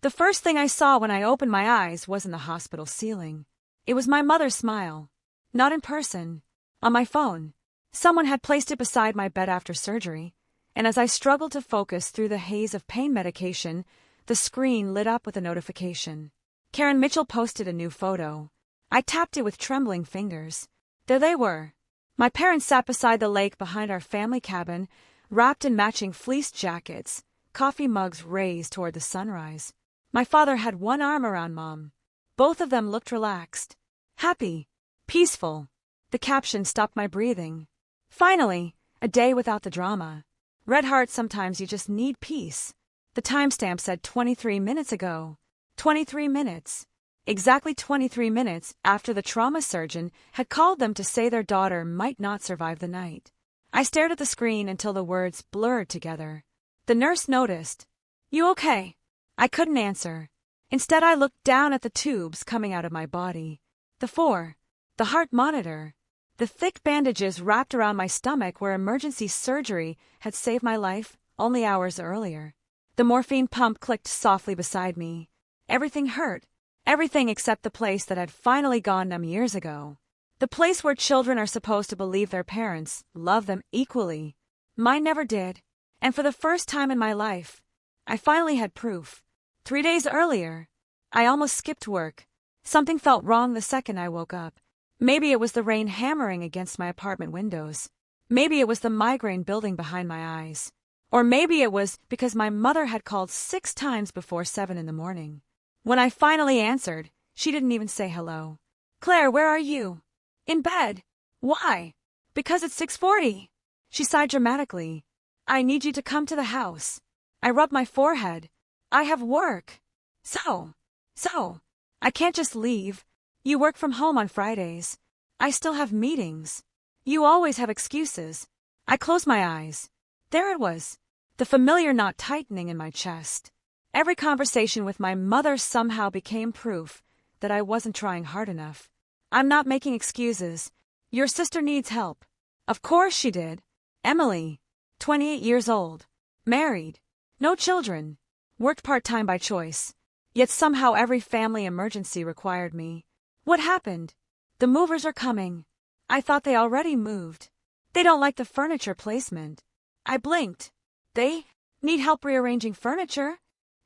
The first thing I saw when I opened my eyes wasn't the hospital ceiling. It was my mother's smile. Not in person. On my phone. Someone had placed it beside my bed after surgery, and as I struggled to focus through the haze of pain medication, the screen lit up with a notification. Karen Mitchell posted a new photo. I tapped it with trembling fingers. There they were. My parents sat beside the lake behind our family cabin, wrapped in matching fleece jackets, coffee mugs raised toward the sunrise. My father had one arm around Mom. Both of them looked relaxed. Happy. Peaceful. The caption stopped my breathing. Finally, a day without the drama. Red heart, sometimes you just need peace. The timestamp said 23 minutes ago. 23 minutes. Exactly 23 minutes after the trauma surgeon had called them to say their daughter might not survive the night. I stared at the screen until the words blurred together. The nurse noticed. "You okay?" I couldn't answer. Instead, I looked down at the tubes coming out of my body. The heart monitor. The thick bandages wrapped around my stomach where emergency surgery had saved my life only hours earlier. The morphine pump clicked softly beside me. Everything hurt. Everything except the place that had finally gone numb years ago. The place where children are supposed to believe their parents love them equally. Mine never did. And for the first time in my life, I finally had proof. 3 days earlier, I almost skipped work. Something felt wrong the second I woke up. Maybe it was the rain hammering against my apartment windows. Maybe it was the migraine building behind my eyes. Or maybe it was because my mother had called 6 times before 7 in the morning. When I finally answered, she didn't even say hello. "Claire, where are you?" "In bed." "Why?" "Because it's 6:40. She sighed dramatically. "I need you to come to the house." I rubbed my forehead. "I have work." So, I can't just leave. You work from home on Fridays. I still have meetings. You always have excuses. I closed my eyes. There it was. The familiar knot tightening in my chest. Every conversation with my mother somehow became proof that I wasn't trying hard enough. "I'm not making excuses. Your sister needs help." Of course she did. Emily, 28 years old, married, no children, worked part-time by choice. Yet somehow every family emergency required me. What happened? "The movers are coming." I thought they already moved. "They don't like the furniture placement." I blinked. "They need help rearranging furniture?"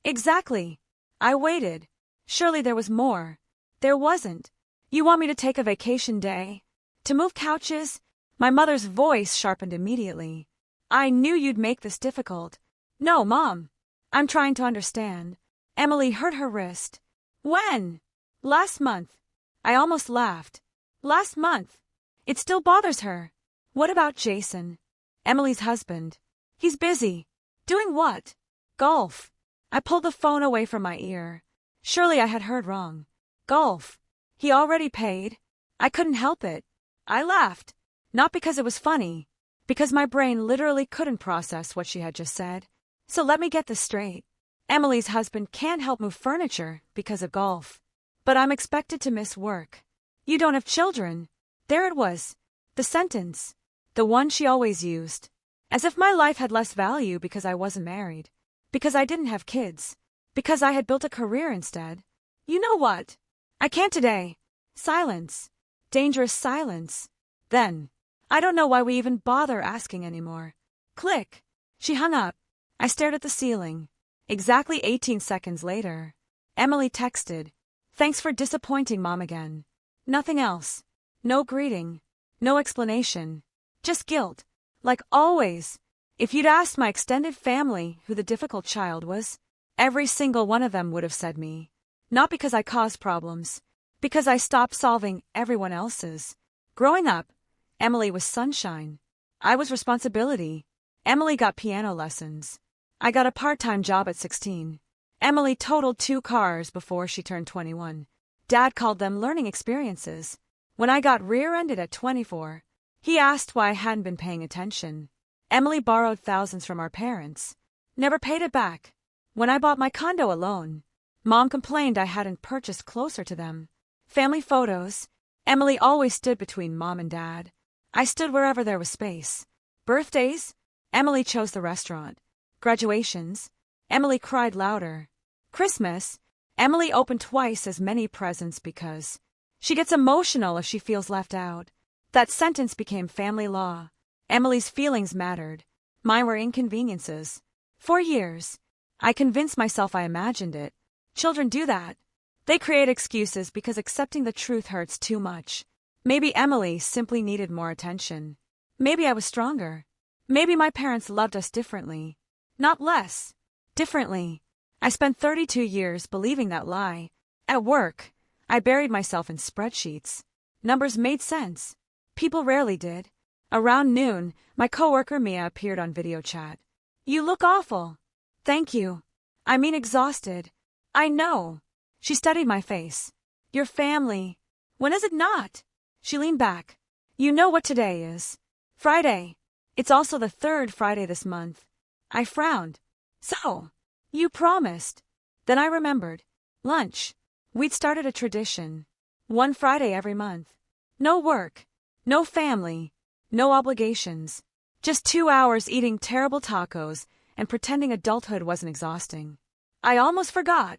"Exactly." I waited. Surely there was more. There wasn't. "You want me to take a vacation day? To move couches?" My mother's voice sharpened immediately. "I knew you'd make this difficult." "No, Mom. I'm trying to understand." Emily hurt her wrist. "When?" "Last month." I almost laughed. "Last month?" It still bothers her. "What about Jason?" Emily's husband. "He's busy." "Doing what?" "Golf." I pulled the phone away from my ear. Surely I had heard wrong. "Golf. He already paid." I couldn't help it. I laughed. Not because it was funny. Because my brain literally couldn't process what she had just said. So let me get this straight. Emily's husband can't help move furniture because of golf. But I'm expected to miss work. "You don't have children." There it was. The sentence. The one she always used. As if my life had less value because I wasn't married. Because I didn't have kids. Because I had built a career instead. "You know what? I can't today." Silence. Dangerous silence. Then, I don't know why we even bother asking anymore. Click. She hung up. I stared at the ceiling. Exactly 18 seconds later, Emily texted, "Thanks for disappointing Mom again." Nothing else. No greeting. No explanation. Just guilt. Like always. If you'd asked my extended family who the difficult child was, every single one of them would have said me. Not because I caused problems. Because I stopped solving everyone else's. Growing up, Emily was sunshine. I was responsibility. Emily got piano lessons. I got a part-time job at 16. Emily totaled 2 cars before she turned 21. Dad called them learning experiences. When I got rear-ended at 24, he asked why I hadn't been paying attention. Emily borrowed thousands from our parents. Never paid it back. When I bought my condo alone, Mom complained I hadn't purchased closer to them. Family photos. Emily always stood between Mom and Dad. I stood wherever there was space. Birthdays. Emily chose the restaurant. Graduations. Emily cried louder. Christmas, Emily opened twice as many presents because she gets emotional if she feels left out. That sentence became family law. Emily's feelings mattered. Mine were inconveniences. For years, I convinced myself I imagined it. Children do that. They create excuses because accepting the truth hurts too much. Maybe Emily simply needed more attention. Maybe I was stronger. Maybe my parents loved us differently. Not less. Differently. I spent 32 years believing that lie. At work, I buried myself in spreadsheets. Numbers made sense. People rarely did. Around noon, my coworker Mia appeared on video chat. "You look awful." "Thank you. I mean exhausted." "I know." She studied my face. "Your family. When is it not?" She leaned back. "You know what today is. Friday. It's also the third Friday this month." I frowned. "So, you promised." Then I remembered. Lunch. We'd started a tradition. One Friday every month. No work. No family. No obligations. Just 2 hours eating terrible tacos and pretending adulthood wasn't exhausting. I almost forgot.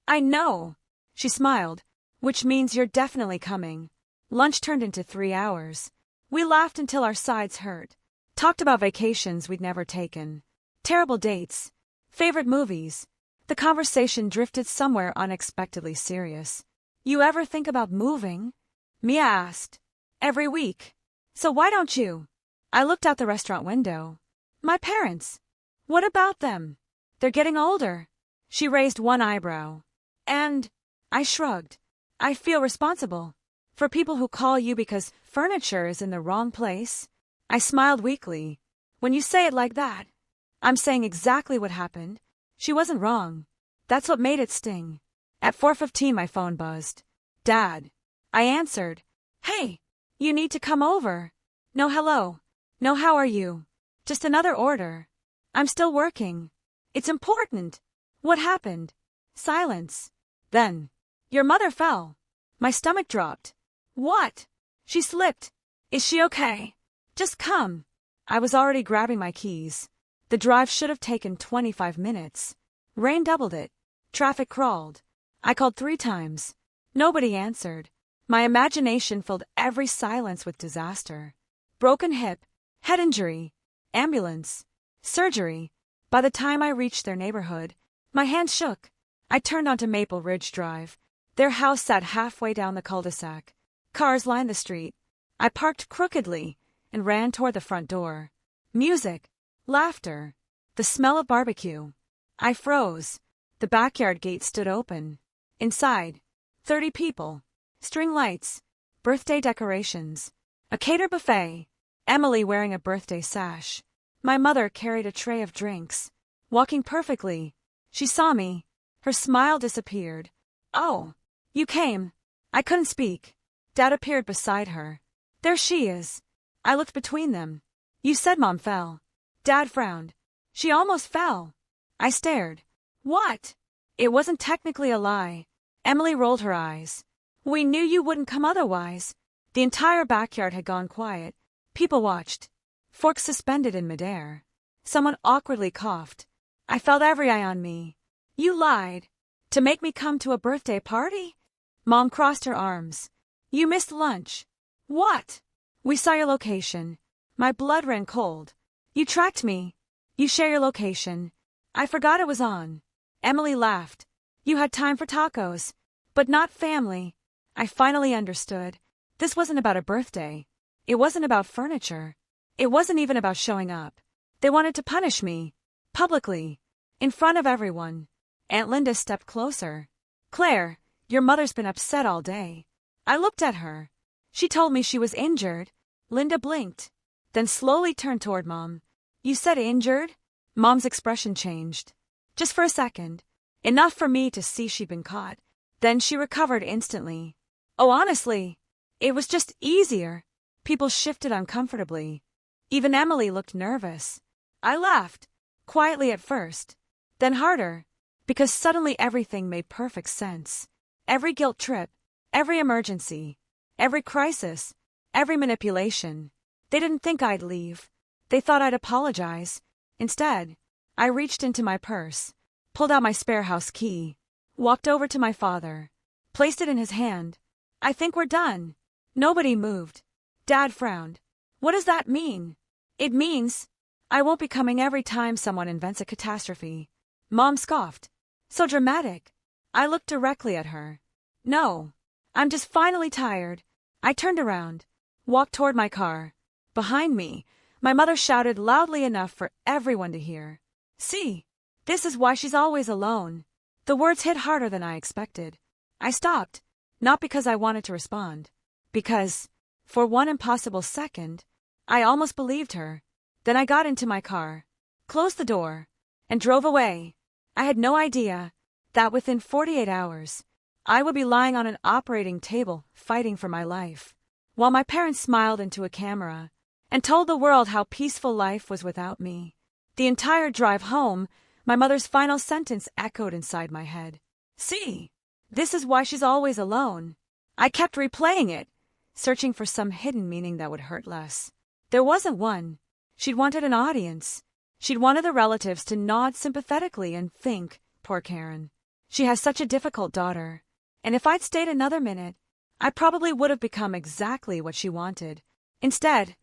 "I know." She smiled. "Which means you're definitely coming." Lunch turned into 3 hours. We laughed until our sides hurt. Talked about vacations we'd never taken. Terrible dates. Favorite movies. The conversation drifted somewhere unexpectedly serious. "You ever think about moving?" Mia asked. "Every week." "So why don't you?" I looked out the restaurant window. "My parents. What about them?" "They're getting older." She raised one eyebrow. "And?" I shrugged. "I feel responsible. For people who call you because furniture is in the wrong place." I smiled weakly. "When you say it like that, I'm saying exactly what happened. She wasn't wrong. That's what made it sting." At 4:15 my phone buzzed. "Dad." I answered. "Hey, you need to come over." "No hello. No how are you. Just another order." "I'm still working." "It's important." "What happened?" Silence. Then, "Your mother fell." My stomach dropped. "What?" "She slipped." "Is she okay?" "Just come." I was already grabbing my keys. The drive should have taken 25 minutes. Rain doubled it. Traffic crawled. I called 3 times. Nobody answered. My imagination filled every silence with disaster. Broken hip, head injury, ambulance, surgery. By the time I reached their neighborhood, my hands shook. I turned onto Maple Ridge Drive. Their house sat halfway down the cul-de-sac. Cars lined the street. I parked crookedly and ran toward the front door. Music, laughter, the smell of barbecue. I froze. The backyard gate stood open. Inside, 30 people, string lights, birthday decorations, a catered buffet, Emily wearing a birthday sash. My mother carried a tray of drinks. Walking perfectly. She saw me. Her smile disappeared. "Oh, you came." I couldn't speak. Dad appeared beside her. "There she is." I looked between them. "You said Mom fell." Dad frowned. "She almost fell." I stared. "What?" "It wasn't technically a lie." Emily rolled her eyes. "We knew you wouldn't come otherwise." The entire backyard had gone quiet. People watched. Forks suspended in midair. Someone awkwardly coughed. I felt every eye on me. "You lied. To make me come to a birthday party?" Mom crossed her arms. "You missed lunch." "What?" "We saw your location." My blood ran cold. "You tracked me." "You share your location." "I forgot it was on." Emily laughed. "You had time for tacos. But not family." I finally understood. This wasn't about a birthday. It wasn't about furniture. It wasn't even about showing up. They wanted to punish me. Publicly. In front of everyone. Aunt Linda stepped closer. "Claire, your mother's been upset all day." I looked at her. "She told me she was injured." Linda blinked. Then slowly turned toward Mom. "You said injured?" Mom's expression changed. Just for a second. Enough for me to see she'd been caught. Then she recovered instantly. "Oh, honestly, it was just easier." People shifted uncomfortably. Even Emily looked nervous. I laughed. Quietly at first. Then harder. Because suddenly everything made perfect sense. Every guilt trip. Every emergency. Every crisis. Every manipulation. They didn't think I'd leave. They thought I'd apologize. Instead, I reached into my purse. Pulled out my spare house key. Walked over to my father. Placed it in his hand. I think we're done. Nobody moved. Dad frowned. What does that mean? It means I won't be coming every time someone invents a catastrophe. Mom scoffed. So dramatic. I looked directly at her. No. I'm just finally tired. I turned around. Walked toward my car. Behind me, my mother shouted loudly enough for everyone to hear. See, this is why she's always alone. The words hit harder than I expected. I stopped, not because I wanted to respond. Because, for one impossible second, I almost believed her. Then I got into my car, closed the door, and drove away. I had no idea that within 48 hours, I would be lying on an operating table fighting for my life, while my parents smiled into a camera and told the world how peaceful life was without me. The entire drive home, my mother's final sentence echoed inside my head. See, this is why she's always alone. I kept replaying it, searching for some hidden meaning that would hurt less. There wasn't one. She'd wanted an audience. She'd wanted the relatives to nod sympathetically and think, poor Karen. She has such a difficult daughter. And if I'd stayed another minute, I probably would have become exactly what she wanted. Instead,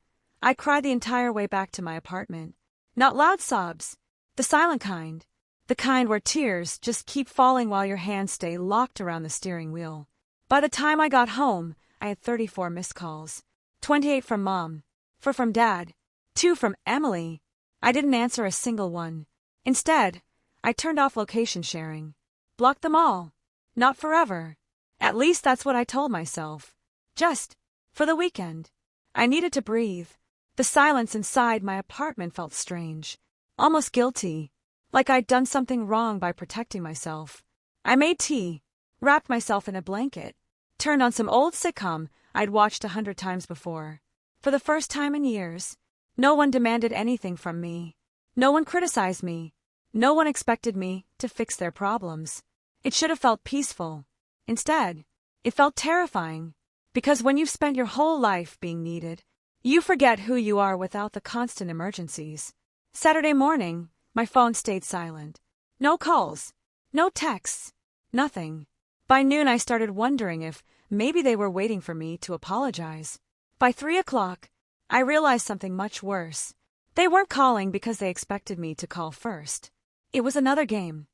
I cried the entire way back to my apartment. Not loud sobs, the silent kind. The kind where tears just keep falling while your hands stay locked around the steering wheel. By the time I got home, I had 34 missed calls. 28 from Mom, 4 from Dad, 2 from Emily. I didn't answer a single one. Instead, I turned off location sharing. Blocked them all. Not forever. At least that's what I told myself. Just for the weekend. I needed to breathe. The silence inside my apartment felt strange, almost guilty, like I'd done something wrong by protecting myself. I made tea, wrapped myself in a blanket, turned on some old sitcom I'd watched 100 times before. For the first time in years, no one demanded anything from me. No one criticized me. No one expected me to fix their problems. It should have felt peaceful. Instead, it felt terrifying. Because when you've spent your whole life being needed, you forget who you are without the constant emergencies. Saturday morning, my phone stayed silent. No calls, no texts, nothing. By noon I started wondering if maybe they were waiting for me to apologize. By 3 o'clock, I realized something much worse. They weren't calling because they expected me to call first. It was another game.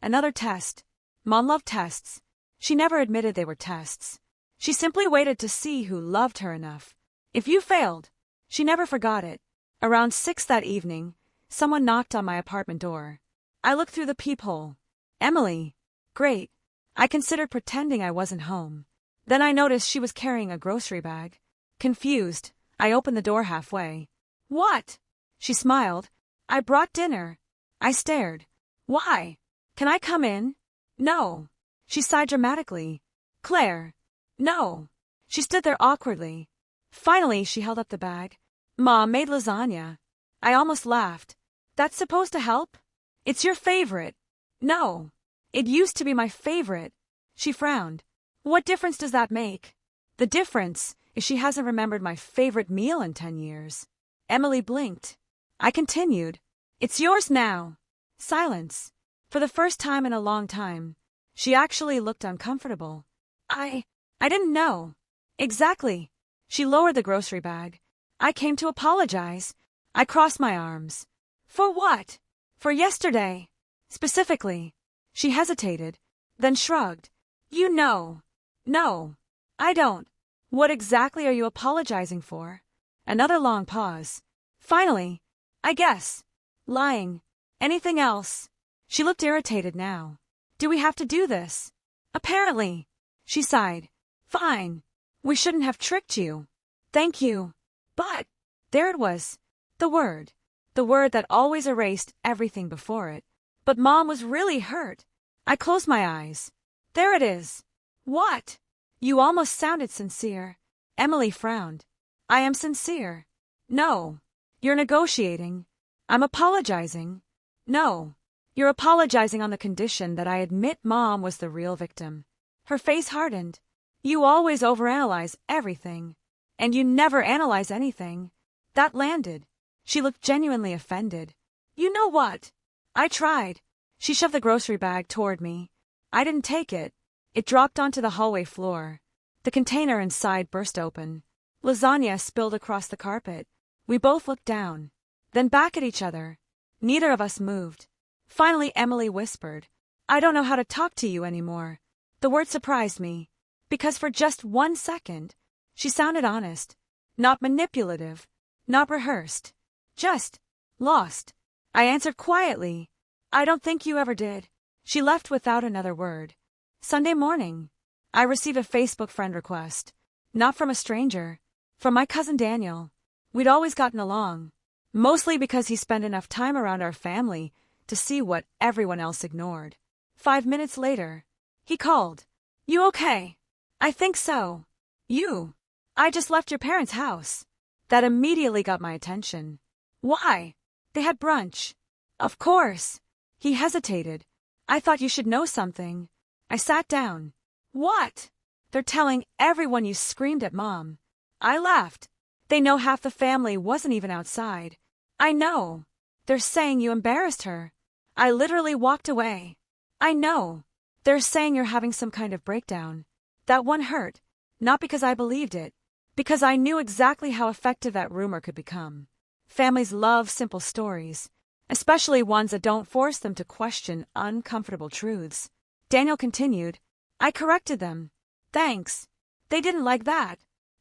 Another test. Mom loved tests. She never admitted they were tests. She simply waited to see who loved her enough. If you failed, she never forgot it. Around 6 that evening, someone knocked on my apartment door. I looked through the peephole. Emily. Great. I considered pretending I wasn't home. Then I noticed she was carrying a grocery bag. Confused, I opened the door halfway. What? She smiled. I brought dinner. I stared. Why? Can I come in? No. She sighed dramatically. Claire. No. She stood there awkwardly. Finally, she held up the bag. Mom made lasagna. I almost laughed. That's supposed to help? It's your favorite. No. It used to be my favorite. She frowned. What difference does that make? The difference is she hasn't remembered my favorite meal in 10 years. Emily blinked. I continued. It's yours now. Silence. For the first time in a long time, she actually looked uncomfortable. I didn't know. Exactly. She lowered the grocery bag. I came to apologize. I crossed my arms. For what? For yesterday. Specifically. She hesitated, then shrugged. You know. No. I don't. What exactly are you apologizing for? Another long pause. Finally. I guess. Lying. Anything else? She looked irritated now. Do we have to do this? Apparently. She sighed. Fine. We shouldn't have tricked you. Thank you. But, there it was. The word. The word that always erased everything before it. But Mom was really hurt. I closed my eyes. There it is. What? You almost sounded sincere. Emily frowned. I am sincere. No. You're negotiating. I'm apologizing. No. You're apologizing on the condition that I admit Mom was the real victim. Her face hardened. You always overanalyze everything. And you never analyze anything. That landed. She looked genuinely offended. You know what? I tried. She shoved the grocery bag toward me. I didn't take it. It dropped onto the hallway floor. The container inside burst open. Lasagna spilled across the carpet. We both looked down, then back at each other. Neither of us moved. Finally, Emily whispered, "I don't know how to talk to you anymore." The word surprised me, because for just 1 second, she sounded honest, not manipulative, not rehearsed, just lost. I answered quietly, "I don't think you ever did." She left without another word. Sunday morning, I received a Facebook friend request, not from a stranger, from my cousin Daniel. We'd always gotten along, mostly because he spent enough time around our family to see what everyone else ignored. 5 minutes later, he called. "You okay?" "I think so." "You?" "I just left your parents' house." That immediately got my attention. "Why?" "They had brunch." "Of course." He hesitated. "I thought you should know something." I sat down. "What?" "They're telling everyone you screamed at Mom." I laughed. "They know half the family wasn't even outside." "I know." "They're saying you embarrassed her." I literally walked away. "I know." "They're saying you're having some kind of breakdown." That one hurt, not because I believed it, because I knew exactly how effective that rumor could become. Families love simple stories, especially ones that don't force them to question uncomfortable truths. Daniel continued, "I corrected them." "Thanks." "They didn't like that."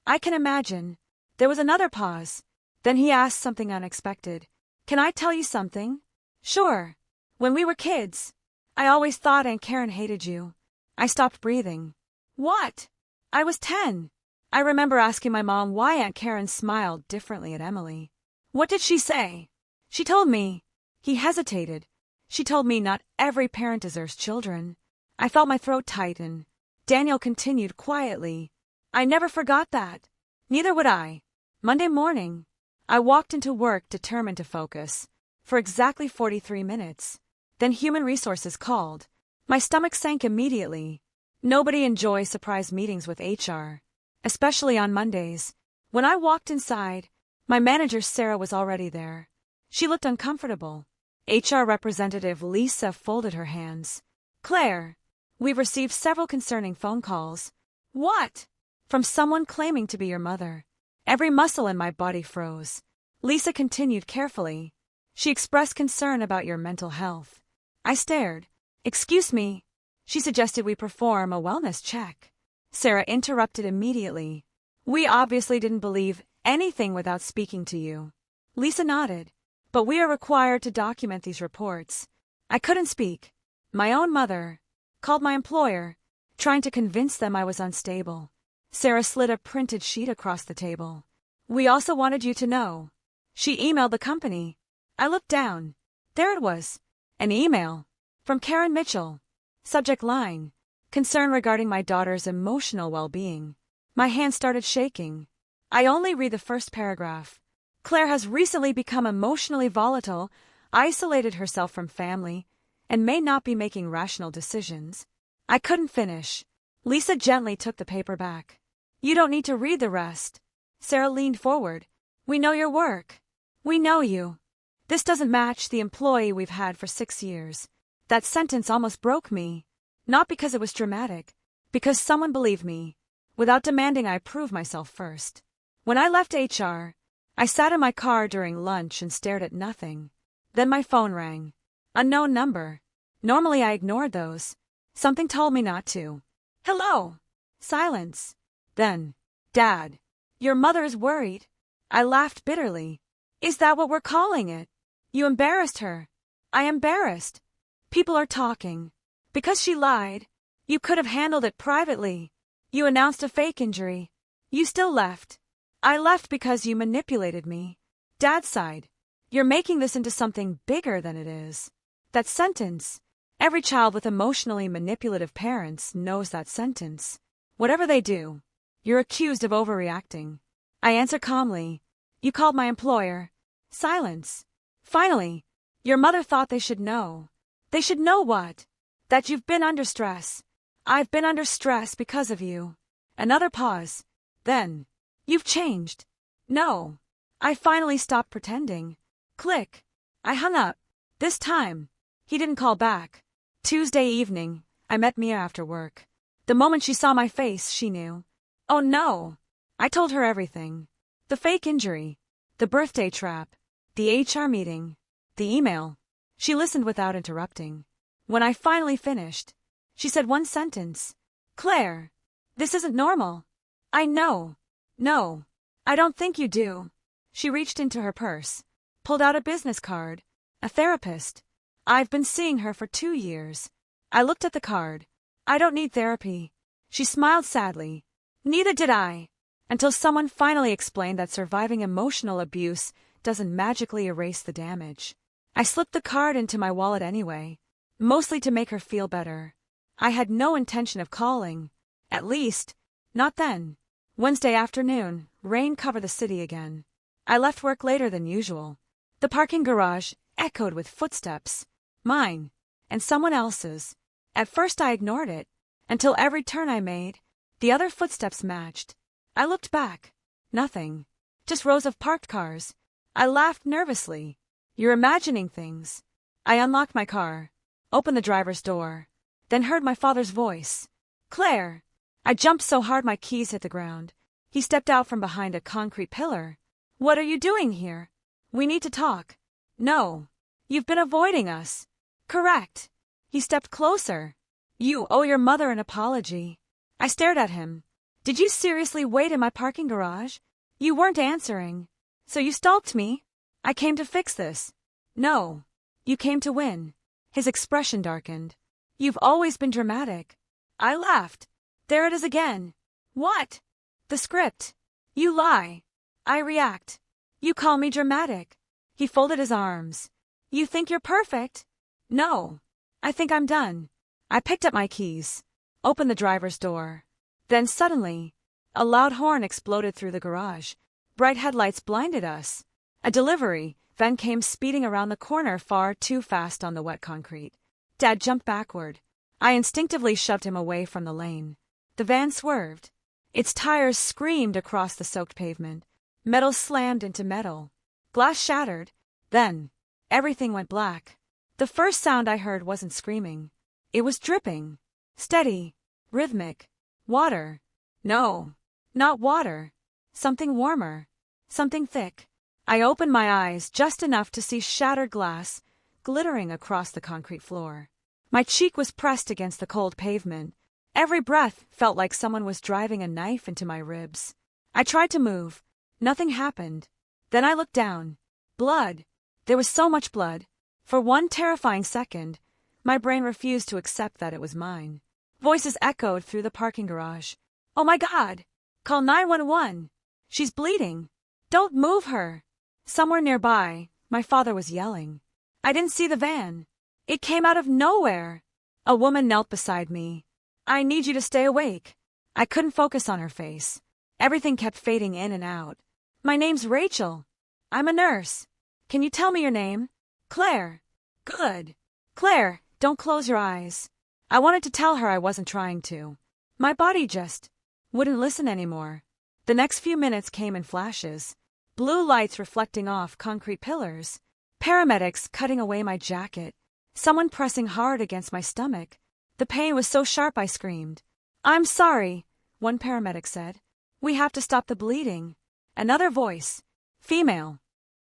"I can imagine." There was another pause. Then he asked something unexpected. "Can I tell you something?" "Sure." "When we were kids, I always thought Aunt Karen hated you." I stopped breathing. "What?" "I was 10. I remember asking my mom why Aunt Karen smiled differently at Emily." "What did she say?" "She told me." He hesitated. "She told me not every parent deserves children." I felt my throat tighten. Daniel continued quietly, "I never forgot that." Neither would I. Monday morning, I walked into work determined to focus, for exactly 43 minutes. Then Human Resources called. My stomach sank immediately. Nobody enjoys surprise meetings with HR, especially on Mondays. When I walked inside, my manager Sarah was already there. She looked uncomfortable. HR representative Lisa folded her hands. "Claire, we've received several concerning phone calls." "What?" "From someone claiming to be your mother." Every muscle in my body froze. Lisa continued carefully. "She expressed concern about your mental health." I stared. "Excuse me." She suggested we perform a wellness check. Sarah interrupted immediately. "We obviously didn't believe anything without speaking to you." Lisa nodded. "But we are required to document these reports." I couldn't speak. My own mother called my employer, trying to convince them I was unstable. Sarah slid a printed sheet across the table. "We also wanted you to know." She emailed the company. I looked down. There it was. An email. From Karen Mitchell. Subject line: concern regarding my daughter's emotional well-being. My hand started shaking. I only read the first paragraph. Claire has recently become emotionally volatile, isolated herself from family, and may not be making rational decisions. I couldn't finish. Lisa gently took the paper back. "You don't need to read the rest." Sarah leaned forward. "We know your work. We know you. This doesn't match the employee we've had for 6 years." That sentence almost broke me. Not because it was dramatic, because someone believed me, without demanding I prove myself first. When I left HR, I sat in my car during lunch and stared at nothing. Then my phone rang. Unknown number. Normally I ignored those. Something told me not to. "Hello." Silence. Then, "Dad, your mother is worried." I laughed bitterly. "Is that what we're calling it? You embarrassed her." "I embarrassed. People are talking. Because she lied. You could have handled it privately. You announced a fake injury. You still left." "I left because you manipulated me." Dad sighed. "You're making this into something bigger than it is." That sentence. Every child with emotionally manipulative parents knows that sentence. Whatever they do, you're accused of overreacting. I answer calmly. "You called my employer." Silence. Finally, "Your mother thought they should know." "They should know what?" "That you've been under stress." "I've been under stress because of you." Another pause. Then, "You've changed." "No." I finally stopped pretending. Click. I hung up. This time, he didn't call back. Tuesday evening, I met Mia after work. The moment she saw my face, she knew. Oh no! I told her everything. The fake injury. The birthday trap. The HR meeting. The email. She listened without interrupting. When I finally finished, she said one sentence. Claire, this isn't normal. I know. No. I don't think you do. She reached into her purse, pulled out a business card. A therapist. I've been seeing her for 2 years. I looked at the card. I don't need therapy. She smiled sadly. Neither did I. Until someone finally explained that surviving emotional abuse doesn't magically erase the damage. I slipped the card into my wallet anyway, mostly to make her feel better. I had no intention of calling. At least, not then. Wednesday afternoon, rain covered the city again. I left work later than usual. The parking garage echoed with footsteps. Mine. And someone else's. At first I ignored it, until every turn I made, the other footsteps matched. I looked back. Nothing. Just rows of parked cars. I laughed nervously. You're imagining things. I unlocked my car, opened the driver's door, then heard my father's voice. Claire! I jumped so hard my keys hit the ground. He stepped out from behind a concrete pillar. What are you doing here? We need to talk. No. You've been avoiding us. Correct. He stepped closer. You owe your mother an apology. I stared at him. Did you seriously wait in my parking garage? You weren't answering. So you stalked me? I came to fix this. No. You came to win. His expression darkened. You've always been dramatic. I laughed. There it is again. What? The script. You lie. I react. You call me dramatic. He folded his arms. You think you're perfect? No. I think I'm done. I picked up my keys, opened the driver's door. Then suddenly, a loud horn exploded through the garage. Bright headlights blinded us. A delivery van came speeding around the corner far too fast on the wet concrete. Dad jumped backward. I instinctively shoved him away from the lane. The van swerved. Its tires screamed across the soaked pavement. Metal slammed into metal. Glass shattered. Then, everything went black. The first sound I heard wasn't screaming. It was dripping. Steady. Rhythmic. Water. No. Not water. Something warmer. Something thick. I opened my eyes just enough to see shattered glass glittering across the concrete floor. My cheek was pressed against the cold pavement. Every breath felt like someone was driving a knife into my ribs. I tried to move. Nothing happened. Then I looked down. Blood. There was so much blood. For one terrifying second, my brain refused to accept that it was mine. Voices echoed through the parking garage. Oh my God! Call 911. She's bleeding. Don't move her. Somewhere nearby, my father was yelling. I didn't see the van. It came out of nowhere. A woman knelt beside me. I need you to stay awake. I couldn't focus on her face. Everything kept fading in and out. My name's Rachel. I'm a nurse. Can you tell me your name? Claire. Good. Claire, don't close your eyes. I wanted to tell her I wasn't trying to. My body just wouldn't listen anymore. The next few minutes came in flashes. Blue lights reflecting off concrete pillars. Paramedics cutting away my jacket. Someone pressing hard against my stomach. The pain was so sharp I screamed. I'm sorry, one paramedic said. We have to stop the bleeding. Another voice. Female.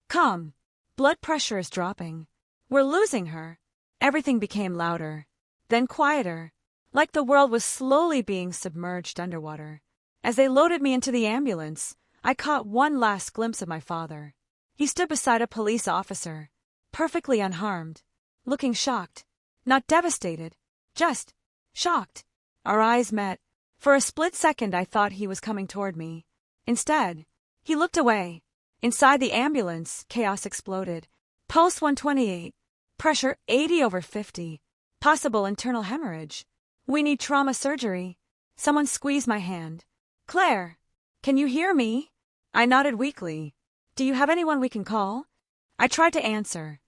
Come. Blood pressure is dropping. We're losing her. Everything became louder. Then quieter. Like the world was slowly being submerged underwater. As they loaded me into the ambulance, I caught one last glimpse of my father. He stood beside a police officer, perfectly unharmed, looking shocked. Not devastated. Just shocked. Our eyes met. For a split second I thought he was coming toward me. Instead, he looked away. Inside the ambulance, chaos exploded. Pulse 128. Pressure 80/50. Possible internal hemorrhage. We need trauma surgery. Someone squeezed my hand. Claire, can you hear me? I nodded weakly. Do you have anyone we can call? I tried to answer.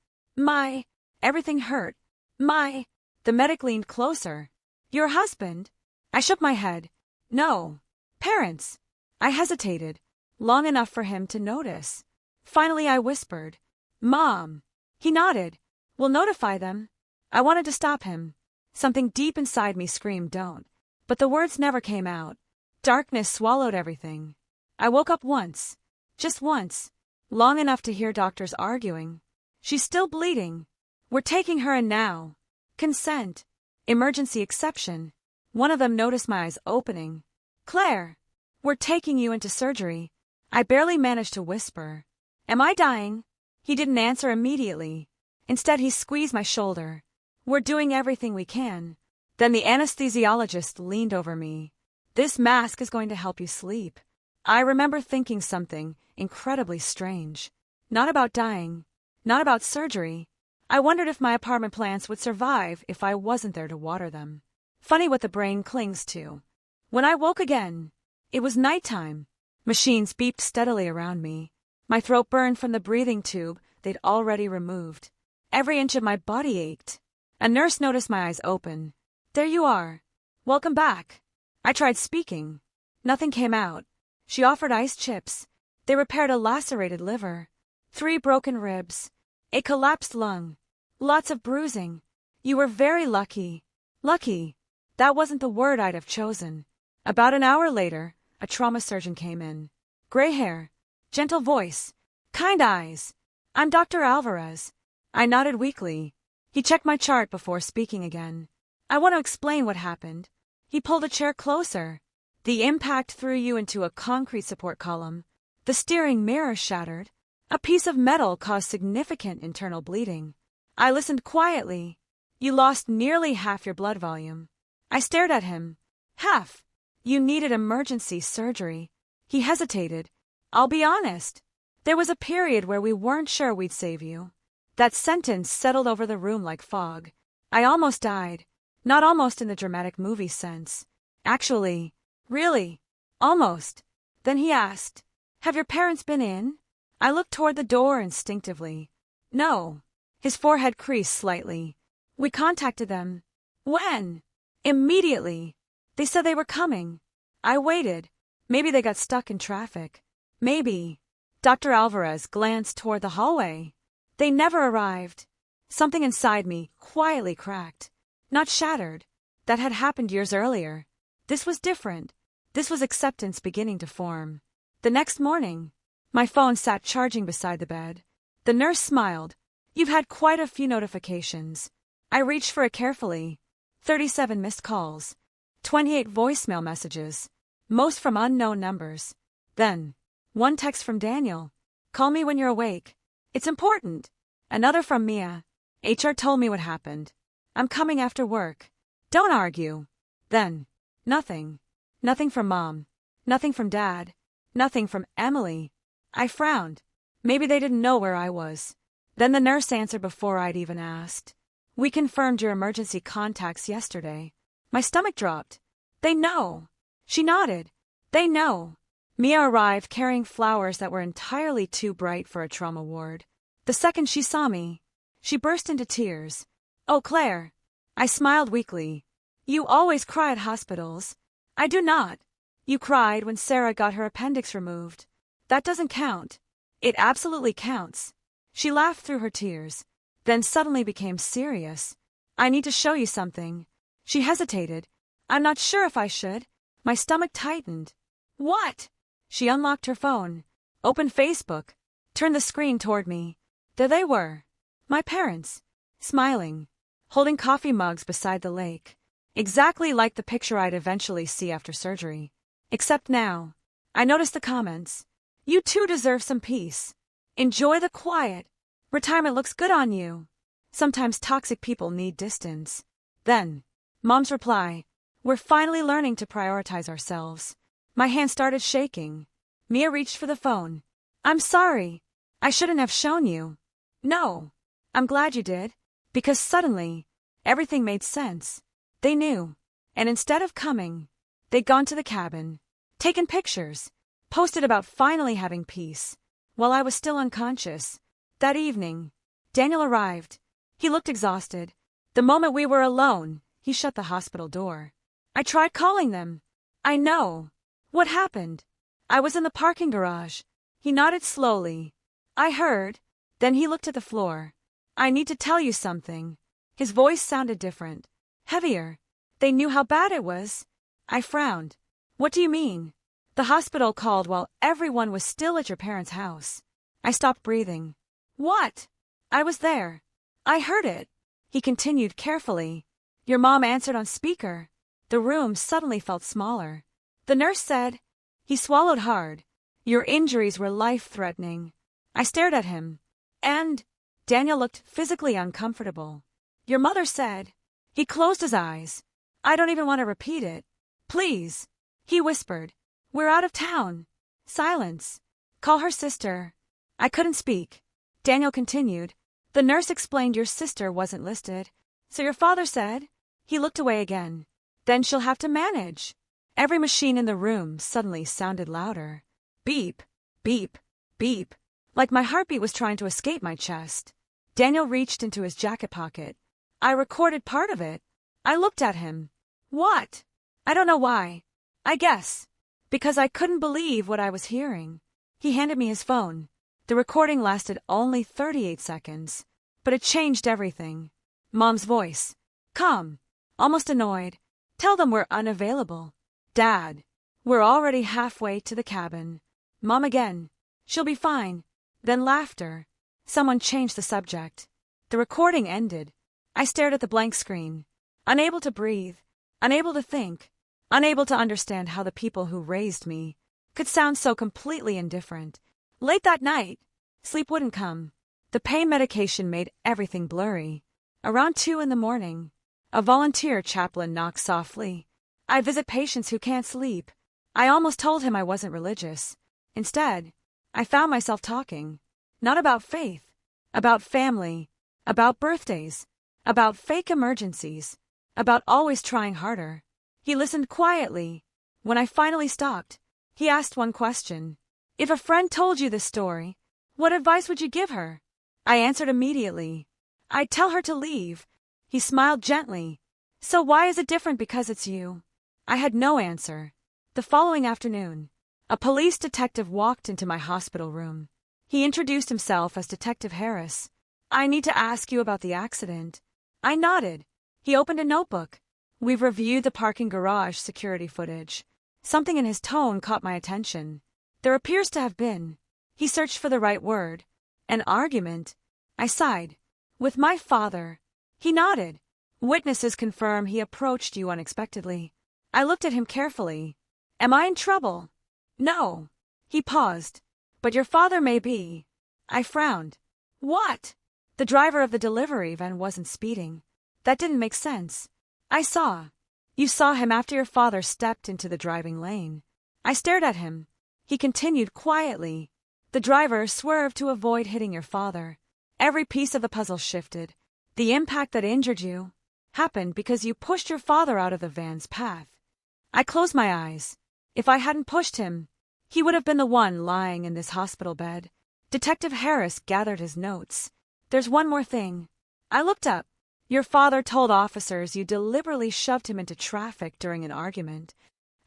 Everything hurt. The medic leaned closer. Your husband? I shook my head. No. Parents. I hesitated, long enough for him to notice. Finally I whispered. Mom. He nodded. We'll notify them. I wanted to stop him. Something deep inside me screamed, "Don't." But the words never came out. Darkness swallowed everything. I woke up once. Just once. Long enough to hear doctors arguing. "She's still bleeding. We're taking her in now. Consent. Emergency exception." One of them noticed my eyes opening. "Claire, we're taking you into surgery." I barely managed to whisper. "Am I dying?" He didn't answer immediately. Instead, he squeezed my shoulder. "We're doing everything we can." Then the anesthesiologist leaned over me. "This mask is going to help you sleep." I remember thinking something incredibly strange. Not about dying. Not about surgery. I wondered if my apartment plants would survive if I wasn't there to water them. Funny what the brain clings to. When I woke again, it was nighttime. Machines beeped steadily around me. My throat burned from the breathing tube they'd already removed. Every inch of my body ached. A nurse noticed my eyes open. "There you are. Welcome back." I tried speaking. Nothing came out. She offered ice chips. They repaired a lacerated liver. 3 broken ribs. A collapsed lung. Lots of bruising. "You were very lucky." Lucky. That wasn't the word I'd have chosen. About an hour later, a trauma surgeon came in. Gray hair. Gentle voice. Kind eyes. "I'm Dr. Alvarez." I nodded weakly. He checked my chart before speaking again. "I want to explain what happened." He pulled a chair closer. "The impact threw you into a concrete support column. The steering mirror shattered. A piece of metal caused significant internal bleeding." I listened quietly. "You lost nearly half your blood volume." I stared at him. "Half? You needed emergency surgery." He hesitated. "I'll be honest. There was a period where we weren't sure we'd save you." That sentence settled over the room like fog. I almost died. Not almost in the dramatic movie sense. Actually. Really. Almost. Then he asked, "Have your parents been in?" I looked toward the door instinctively. "No." His forehead creased slightly. "We contacted them." "When?" "Immediately. They said they were coming." I waited. Maybe they got stuck in traffic. Maybe. Dr. Alvarez glanced toward the hallway. "They never arrived." Something inside me quietly cracked. Not shattered. That had happened years earlier. This was different. This was acceptance beginning to form. The next morning, my phone sat charging beside the bed. The nurse smiled. "You've had quite a few notifications." I reached for it carefully. 37 missed calls. 28 voicemail messages. Most from unknown numbers. Then, one text from Daniel. "Call me when you're awake. It's important." Another from Mia. "HR told me what happened. I'm coming after work. Don't argue." Then, nothing. Nothing from Mom. Nothing from Dad. Nothing from Emily. I frowned. Maybe they didn't know where I was. Then the nurse answered before I'd even asked. "We confirmed your emergency contacts yesterday." My stomach dropped. "They know." She nodded. "They know." Mia arrived carrying flowers that were entirely too bright for a trauma ward. The second she saw me, she burst into tears. "Oh, Claire." I smiled weakly. "You always cry at hospitals." "I do not." "You cried when Sarah got her appendix removed." "That doesn't count." "It absolutely counts." She laughed through her tears, then suddenly became serious. "I need to show you something." She hesitated. "I'm not sure if I should." My stomach tightened. "What?" She unlocked her phone, opened Facebook, turned the screen toward me. There they were. My parents. Smiling. Holding coffee mugs beside the lake. Exactly like the picture I'd eventually see after surgery. Except now. I noticed the comments. "You too deserve some peace. Enjoy the quiet. Retirement looks good on you." Sometimes toxic people need distance. Then, Mom's reply. "We're finally learning to prioritize ourselves." My hand started shaking. Mia reached for the phone. "I'm sorry. I shouldn't have shown you." "No. I'm glad you did." Because suddenly, everything made sense. They knew. And instead of coming, they'd gone to the cabin, taken pictures, posted about finally having peace, while I was still unconscious. That evening, Daniel arrived. He looked exhausted. The moment we were alone, he shut the hospital door. I tried calling them. "I know." "What happened?" "I was in the parking garage." He nodded slowly. "I heard." Then he looked at the floor. "I need to tell you something." His voice sounded different. Heavier. They knew how bad it was. I frowned. What do you mean? The hospital called while everyone was still at your parents' house. I stopped breathing. What? I was there. I heard it. He continued carefully. Your mom answered on speaker. The room suddenly felt smaller. The nurse said. He swallowed hard. Your injuries were life-threatening. I stared at him. And Daniel looked physically uncomfortable. Your mother said. He closed his eyes. I don't even want to repeat it. Please. He whispered. We're out of town. Silence. Call her sister. I couldn't speak. Daniel continued. The nurse explained your sister wasn't listed. So your father said. He looked away again. Then she'll have to manage. Every machine in the room suddenly sounded louder. Beep, beep, beep. Like my heartbeat was trying to escape my chest. Daniel reached into his jacket pocket. I recorded part of it. I looked at him. What? I don't know why. I guess. Because I couldn't believe what I was hearing. He handed me his phone. The recording lasted only 38 seconds. But it changed everything. Mom's voice. Calm. Almost annoyed. Tell them we're unavailable. Dad. We're already halfway to the cabin. Mom again. She'll be fine. Then laughter. Someone changed the subject. The recording ended. I stared at the blank screen. Unable to breathe. Unable to think. Unable to understand how the people who raised me could sound so completely indifferent. Late that night, sleep wouldn't come. The pain medication made everything blurry. Around 2 a.m, a volunteer chaplain knocked softly. I visit patients who can't sleep. I almost told him I wasn't religious. Instead, I found myself talking. Not about faith. About family. About birthdays. About fake emergencies. About always trying harder. He listened quietly. When I finally stopped, he asked one question. If a friend told you this story, what advice would you give her? I answered immediately. I'd tell her to leave. He smiled gently. So why is it different because it's you? I had no answer. The following afternoon, a police detective walked into my hospital room. He introduced himself as Detective Harris. I need to ask you about the accident. I nodded. He opened a notebook. We've reviewed the parking garage security footage. Something in his tone caught my attention. There appears to have been. He searched for the right word. An argument. I sighed. With my father. He nodded. Witnesses confirm he approached you unexpectedly. I looked at him carefully. Am I in trouble? No. He paused. But your father may be. I frowned. What? The driver of the delivery van wasn't speeding. That didn't make sense. I saw. You saw him after your father stepped into the driving lane. I stared at him. He continued quietly. The driver swerved to avoid hitting your father. Every piece of the puzzle shifted. The impact that injured you happened because you pushed your father out of the van's path. I closed my eyes. If I hadn't pushed him, he would have been the one lying in this hospital bed. Detective Harris gathered his notes. There's one more thing. I looked up. Your father told officers you deliberately shoved him into traffic during an argument.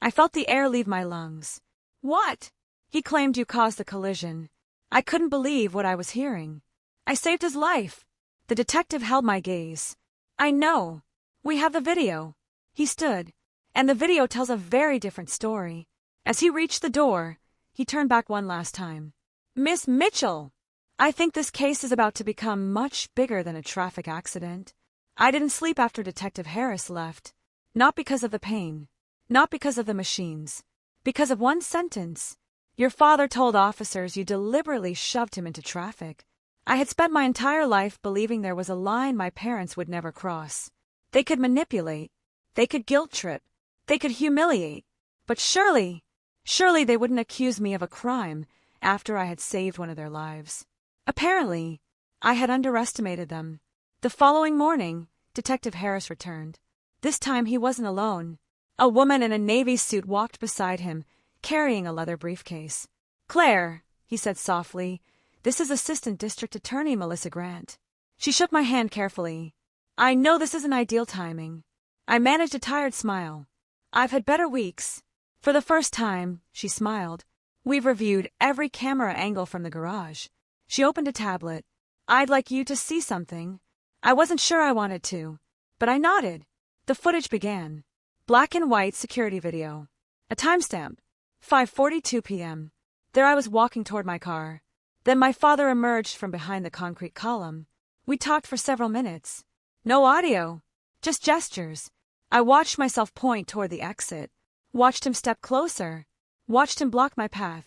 I felt the air leave my lungs. What? He claimed you caused the collision. I couldn't believe what I was hearing. I saved his life. The detective held my gaze. I know. We have the video. He stood, and the video tells a very different story. As he reached the door, he turned back one last time. Miss Mitchell! I think this case is about to become much bigger than a traffic accident. I didn't sleep after Detective Harris left. Not because of the pain. Not because of the machines. Because of one sentence. Your father told officers you deliberately shoved him into traffic. I had spent my entire life believing there was a line my parents would never cross. They could manipulate. They could guilt-trip. They could humiliate. But surely they wouldn't accuse me of a crime after I had saved one of their lives. Apparently, I had underestimated them. The following morning, Detective Harris returned. This time he wasn't alone. A woman in a navy suit walked beside him, carrying a leather briefcase. Claire, he said softly, this is Assistant District Attorney Melissa Grant. She shook my hand carefully. I know this isn't ideal timing. I managed a tired smile. I've had better weeks. For the first time, she smiled. We've reviewed every camera angle from the garage. She opened a tablet. I'd like you to see something. I wasn't sure I wanted to, but I nodded. The footage began. Black and white security video. A timestamp. 5:42 p.m. There I was walking toward my car. Then my father emerged from behind the concrete column. We talked for several minutes. No audio. Just gestures. I watched myself point toward the exit. Watched him step closer. Watched him block my path.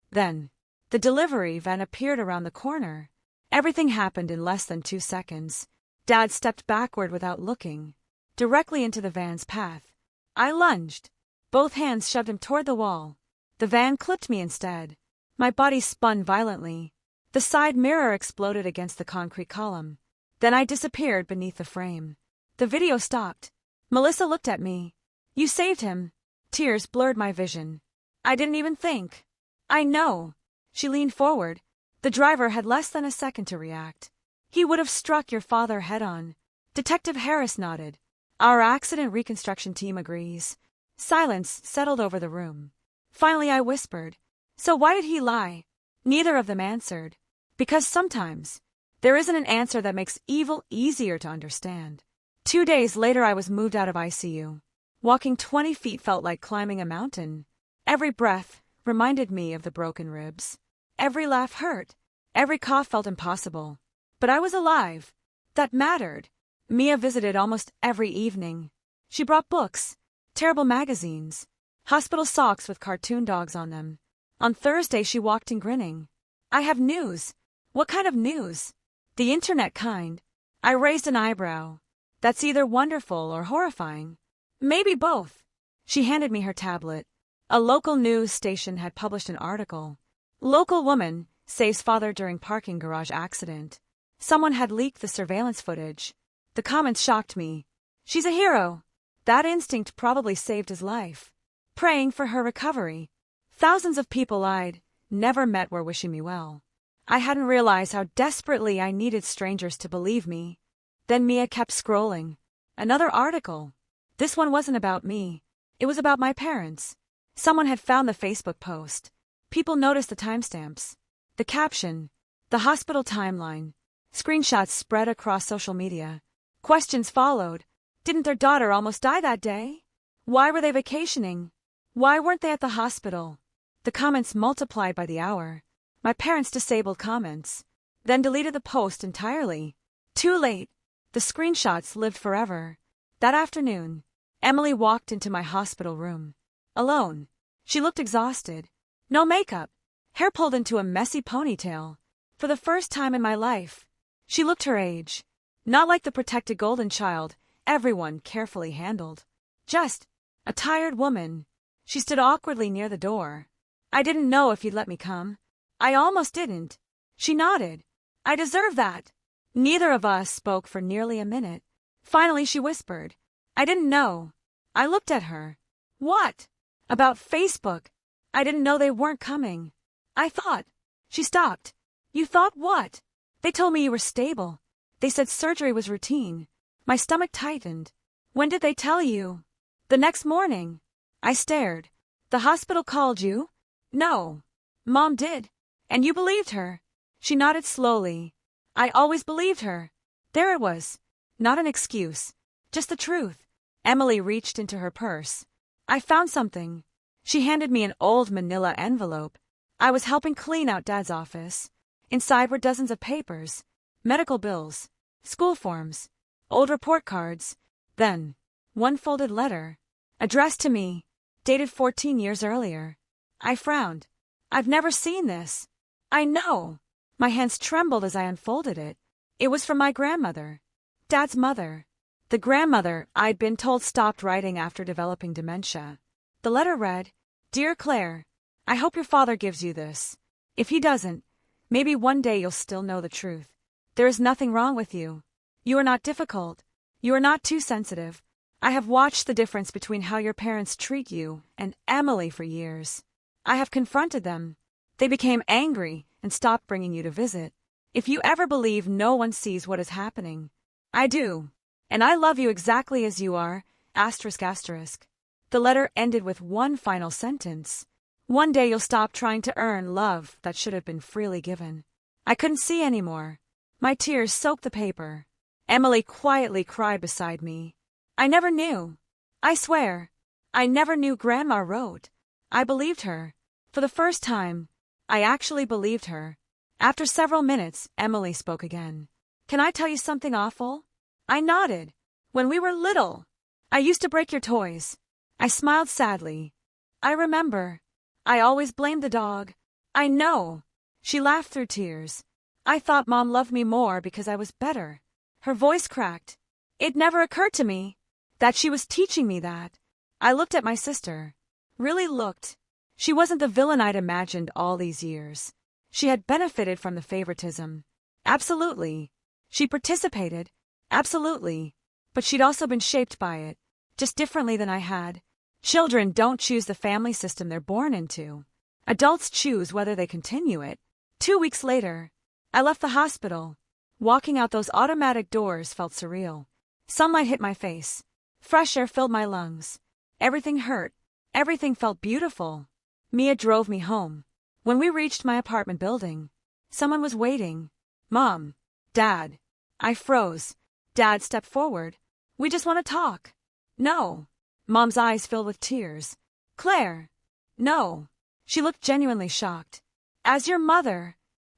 Then, the delivery van appeared around the corner. Everything happened in less than 2 seconds. Dad stepped backward without looking, directly into the van's path. I lunged. Both hands shoved him toward the wall. The van clipped me instead. My body spun violently. The side mirror exploded against the concrete column. Then I disappeared beneath the frame. The video stopped. Melissa looked at me. "You saved him." Tears blurred my vision. "I didn't even think." "I know." She leaned forward. The driver had less than a second to react. "He would have struck your father head-on." Detective Harris nodded. "Our accident reconstruction team agrees." Silence settled over the room. Finally I whispered, "So why did he lie?" Neither of them answered. Because sometimes there isn't an answer that makes evil easier to understand. 2 days later I was moved out of ICU. Walking 20 feet felt like climbing a mountain. Every breath reminded me of the broken ribs. Every laugh hurt. Every cough felt impossible. But I was alive. That mattered. Mia visited almost every evening. She brought books, terrible magazines, hospital socks with cartoon dogs on them. On Thursday she walked in grinning. "I have news." "What kind of news?" "The internet kind." I raised an eyebrow. "That's either wonderful or horrifying." "Maybe both." She handed me her tablet. A local news station had published an article. "Local woman saves father during parking garage accident." Someone had leaked the surveillance footage. The comments shocked me. "She's a hero." That instinct probably saved his life. Praying for her recovery. Thousands of people I'd never met were wishing me well. I hadn't realized how desperately I needed strangers to believe me. Then Mia kept scrolling. Another article. This one wasn't about me. It was about my parents. Someone had found the Facebook post. People noticed the timestamps. The caption. The hospital timeline. Screenshots spread across social media. Questions followed. Didn't their daughter almost die that day? Why were they vacationing? Why weren't they at the hospital? The comments multiplied by the hour. My parents disabled comments, then deleted the post entirely. Too late. The screenshots lived forever. That afternoon, Emily walked into my hospital room. Alone. She looked exhausted. No makeup. Hair pulled into a messy ponytail. For the first time in my life, she looked her age. Not like the protected golden child everyone carefully handled. Just a tired woman. She stood awkwardly near the door. "I didn't know if you'd let me come." "I almost didn't." She nodded. "I deserve that." Neither of us spoke for nearly a minute. Finally she whispered, "I didn't know." I looked at her. "What?" "About Facebook. I didn't know they weren't coming." "I thought." She stopped. "You thought what?" "They told me you were stable. They said surgery was routine." My stomach tightened. "When did they tell you?" "The next morning." I stared. "The hospital called you?" "No." "Mom did." "And you believed her?" She nodded slowly. "I always believed her." There it was. Not an excuse. Just the truth. Emily reached into her purse. "I found something." She handed me an old manila envelope. I was helping clean out Dad's office. Inside were dozens of papers. Medical bills. School forms. Old report cards. Then, one folded letter. Addressed to me. Dated 14 years earlier. I frowned. "I've never seen this." "I know." My hands trembled as I unfolded it. It was from my grandmother. Dad's mother. The grandmother I'd been told stopped writing after developing dementia. The letter read, "Dear Claire, I hope your father gives you this. If he doesn't, maybe one day you'll still know the truth. There is nothing wrong with you. You are not difficult. You are not too sensitive. I have watched the difference between how your parents treat you and Emily for years. I have confronted them. They became angry and stopped bringing you to visit. If you ever believe no one sees what is happening, I do. And I love you exactly as you are, asterisk asterisk." The letter ended with one final sentence. "One day you'll stop trying to earn love that should have been freely given." I couldn't see anymore. My tears soaked the paper. Emily quietly cried beside me. I never knew. I swear. I never knew Grandma wrote. I believed her. For the first time, I actually believed her. After several minutes, Emily spoke again. Can I tell you something awful? I nodded. When we were little, I used to break your toys. I smiled sadly. I remember. I always blamed the dog. I know. She laughed through tears. I thought Mom loved me more because I was better. Her voice cracked. It never occurred to me that she was teaching me that. I looked at my sister. Really looked. She wasn't the villain I'd imagined all these years. She had benefited from the favoritism. Absolutely. She participated. Absolutely. But she'd also been shaped by it, just differently than I had. Children don't choose the family system they're born into. Adults choose whether they continue it. 2 weeks later, I left the hospital. Walking out those automatic doors felt surreal. Sunlight hit my face. Fresh air filled my lungs. Everything hurt. Everything felt beautiful. Mia drove me home. When we reached my apartment building, someone was waiting. Mom. Dad. I froze. Dad stepped forward. We just want to talk. No. Mom's eyes filled with tears. Claire. No. She looked genuinely shocked. As your mother.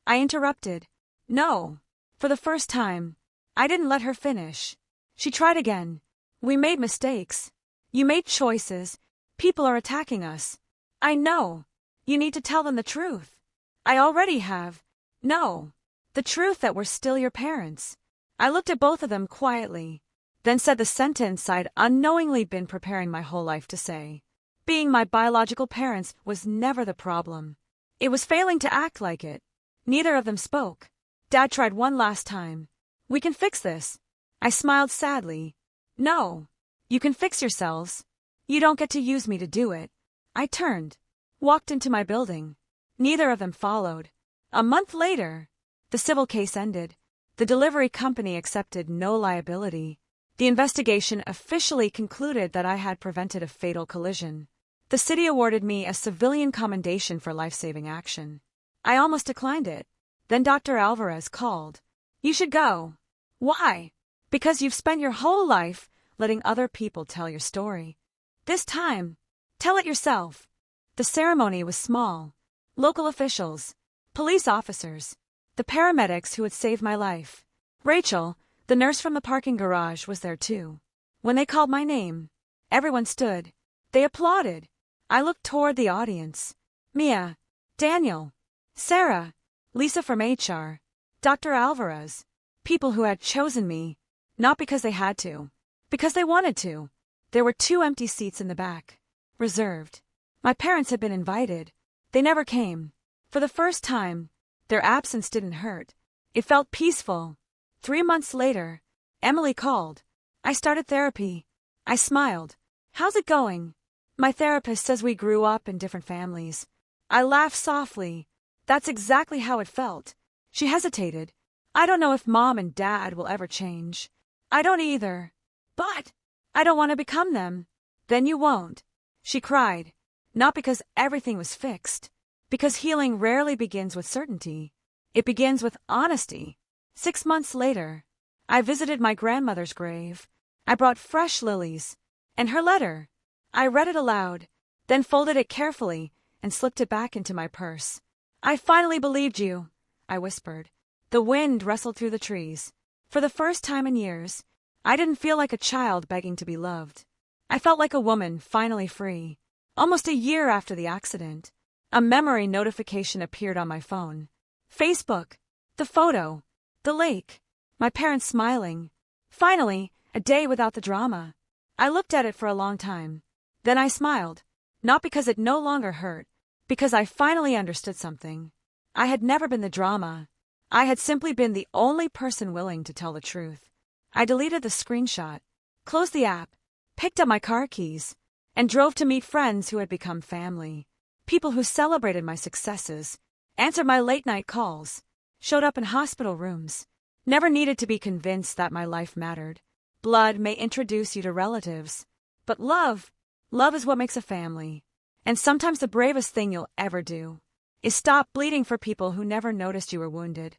I interrupted. No. For the first time, I didn't let her finish. She tried again. We made mistakes. You made choices. People are attacking us. I know. You need to tell them the truth. I already have. No. The truth that we're still your parents. I looked at both of them quietly, then said the sentence I'd unknowingly been preparing my whole life to say. Being my biological parents was never the problem. It was failing to act like it. Neither of them spoke. Dad tried one last time. We can fix this. I smiled sadly. No. You can fix yourselves. You don't get to use me to do it. I turned. Walked into my building. Neither of them followed. A month later, the civil case ended. The delivery company accepted no liability. The investigation officially concluded that I had prevented a fatal collision. The city awarded me a civilian commendation for life-saving action. I almost declined it. Then Dr. Alvarez called. You should go. Why? Because you've spent your whole life letting other people tell your story. This time, tell it yourself. The ceremony was small. Local officials, police officers, the paramedics who had saved my life. Rachel, the nurse from the parking garage, was there too. When they called my name, everyone stood. They applauded. I looked toward the audience. Mia, Daniel, Sarah, Lisa from HR, Dr. Alvarez. People who had chosen me, not because they had to, because they wanted to. There were 2 empty seats in the back, reserved. My parents had been invited. They never came. For the first time, their absence didn't hurt. It felt peaceful. 3 months later, Emily called. I started therapy. I smiled. How's it going? My therapist says we grew up in different families. I laughed softly. That's exactly how it felt. She hesitated. I don't know if Mom and Dad will ever change. I don't either. But I don't want to become them. Then you won't. She cried. Not because everything was fixed. Because healing rarely begins with certainty. It begins with honesty. 6 months later, I visited my grandmother's grave. I brought fresh lilies. And her letter. I read it aloud, then folded it carefully and slipped it back into my purse. I finally believed you, I whispered. The wind rustled through the trees. For the first time in years, I didn't feel like a child begging to be loved. I felt like a woman finally free. Almost a year after the accident, a memory notification appeared on my phone. Facebook. The photo. The lake. My parents smiling. Finally, a day without the drama. I looked at it for a long time. Then I smiled. Not because it no longer hurt. Because I finally understood something. I had never been the drama. I had simply been the only person willing to tell the truth. I deleted the screenshot, closed the app, picked up my car keys, and drove to meet friends who had become family. People who celebrated my successes, answered my late-night calls, showed up in hospital rooms. Never needed to be convinced that my life mattered. Blood may introduce you to relatives, but love is what makes a family. And sometimes the bravest thing you'll ever do is stop bleeding for people who never noticed you were wounded.